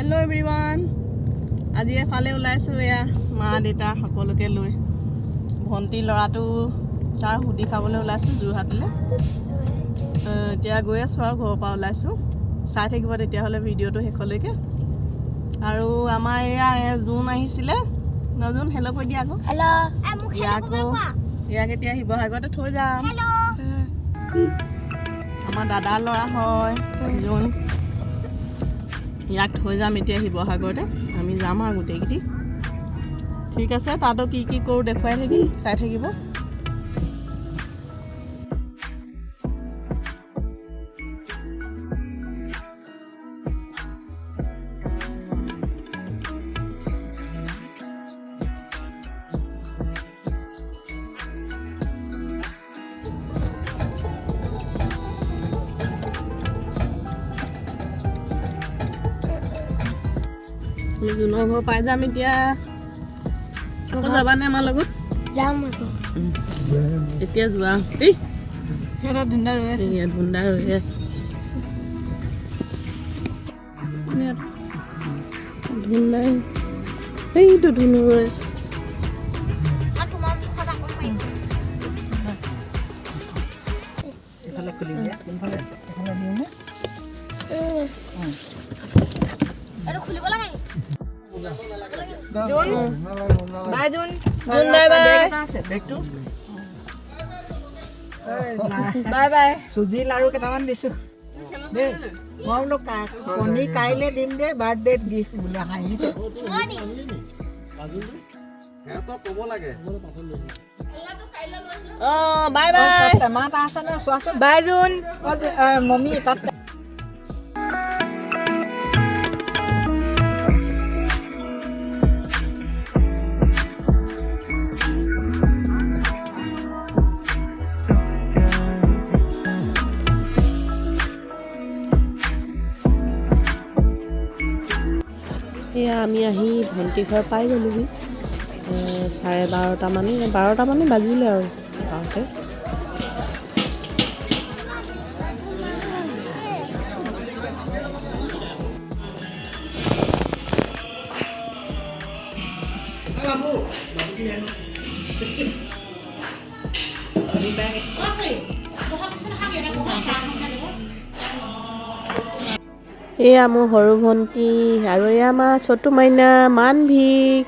Hello' everyone আজি এফালে ওলাইছোঁ এয়া মা দেউতা সকলোকে লৈ ভণ্টি ল'ৰাটো তাৰ হুদি খাবলৈ ওলাইছোঁ যোৰহাটলৈ এতিয়া গৈ আছোঁ আৰু ঘৰৰ পৰা ওলাইছোঁ চাই থাকিব তেতিয়াহ'লে ভিডিঅ'টো শেষলৈকে আৰু আমাৰ এয়া জোন আহিছিলে নজোন হেল্ল' কৈ দিয়া আকৌ ইয়াক এতিয়া শিৱসাগৰতে থৈ যাম আমাৰ দাদাৰ ল'ৰা হয় জোন ইয়াক থৈ যাম এতিয়া শিৱসাগৰতে আমি যাম আৰু গোটেইকেইটি ঠিক আছে তাতো কি কি কৰোঁ দেখুৱাই থাকিম চাই থাকিব আমি জোনৰ ঘৰ পাই যাম এতিয়া আকৌ যাবানে আমাৰ লগত যাম আকৌ এতিয়া যোৱা এই সিহঁতৰ ধুন্দা ৰৈ আছে ইয়াত ধুন্দা ৰৈ আছে ধুন্দা এইটো ধুনু ৰৈ আছে এইফালে খুলি দিয়া কোনফালে এইফালে দিওঁ নে জোন বাই জোন জোন বাই বাই বেগটো বাই বাই চুজি লাৰু কেইটামান দিছোঁ দেই মই বোলো কণী কাইলৈ দিম দেই বাৰ্থডে গিফ্ট বোলে হাঁহিছে অঁ বাই বাই টেমা এটা আছে নে চোৱাচোন বাই জোন মমী তাত এয়া আমি আহি ভণ্টি ঘৰ পাই গ'লোহি 12:30 বাজিলে আৰু পাওঁতে এয়া মোৰ সৰু ভণ্টি আৰু এয়া আমাৰ ছোটু মাইনা মানভিক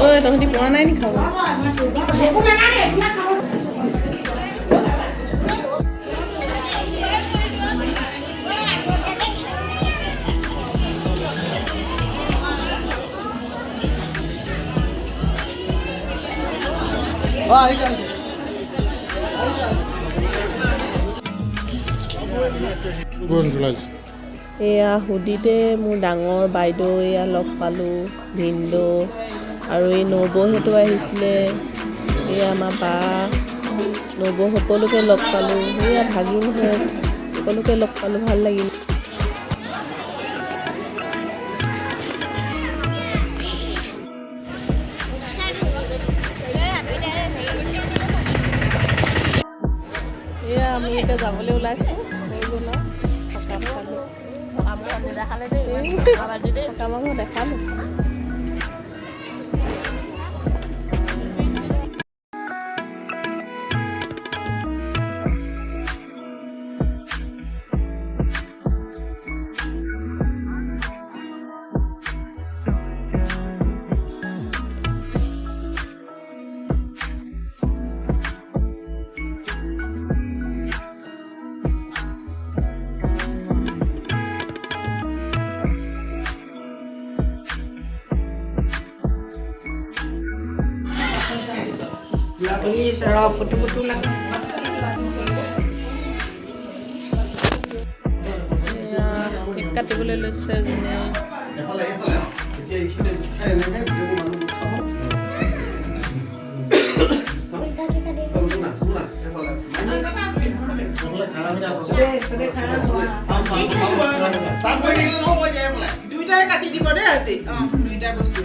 ঐ তহঁতি পোৱা নাই নি খাব এয়া হুদিতে মোৰ ডাঙৰ বাইদেউ এয়া লগ পালোঁ ভিনদেউ আৰু এই নবৌহেঁতো আহিছিলে এয়া আমাৰ বা নবৌ সকলোকে লগ পালোঁ এয়া ভাগিনহঁত সকলোকে লগ পালোঁ ভাল লাগিল এয়া আমি এতিয়া যাবলৈ ওলাইছোঁ হৈ গ'ল আৰু সকাম দেখালোঁ Please, putu-putu lang. কেক কাটিবলৈ লৈছে যোনে দুইটাই কাটি দিব দেই আজি দুইটা বস্তু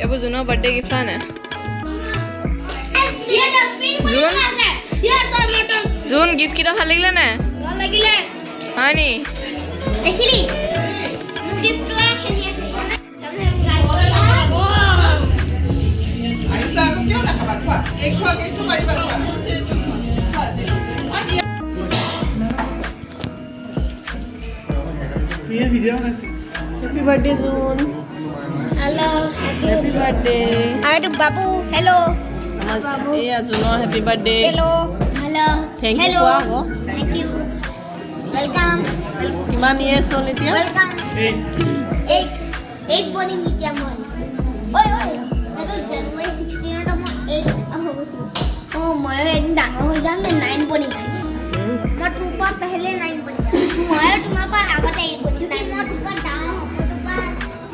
এইবোৰ জুনৰ বাৰ্থডে গিফ্ট হয় নাই জুন গিফ্ট কেইটা ভাল লাগিলে নাই হয় নি Happy birthday, June. Hello, Happy birthday. Hi to Babu. Hello. Yeah, Juno, happy birthday. Hello. Hello. Thank you. Hello. Hello. Thank you. Welcome. Kiman years old it? Welcome. 8 born in Nityaman. Oi. That was January 16 or 8 Oh, मैं डांग हो जाम मैं 9 born in मैं टूपा पहले 9 born मैं तुम्हारे पास आगत 8 born मैं टूपा डांग टूपा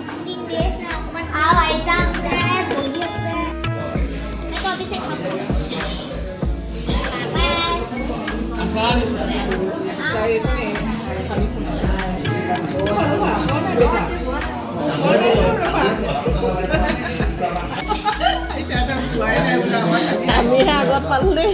16 days ना मैं आई था से बोलिए से मैं तो अभी से खाऊंगा আমি আগত পালো দেই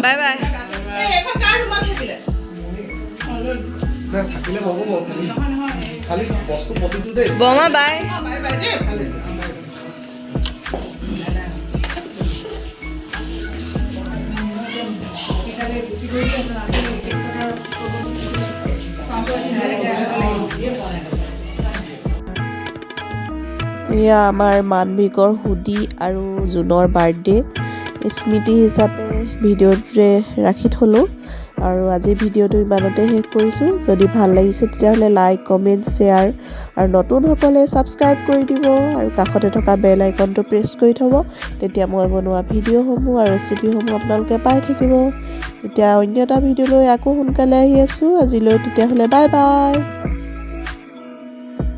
বাই বাই থাকিলে হ'ব খালি বস্তু প্ৰতিটো দেই বমা বাই এয়া আমাৰ মানবিকৰ হুডি আৰু জুনৰ বাৰ্থডে স্মৃতি হিচাপে ভিডিঅ'টোৰে ৰাখি থলোঁ আৰু আজি ভিডিঅ'টো ইমানতে শেষ কৰিছোঁ যদি ভাল লাগিছে তেতিয়াহ'লে লাইক কমেণ্ট শ্বেয়াৰ আৰু নতুনসকলে ছাবস্ক্ৰাইব কৰি দিব আৰু কাষতে থকা বেল আইকনটো প্ৰেছ কৰি থ'ব তেতিয়া মই বনোৱা ভিডিঅ'সমূহ আৰু ৰেচিপিসমূহ আপোনালোকে পাই থাকিব তেতিয়া অন্য এটা ভিডিঅ'লৈ আকৌ সোনকালে আহি আছোঁ আজিলৈ তেতিয়াহ'লে বাই বাই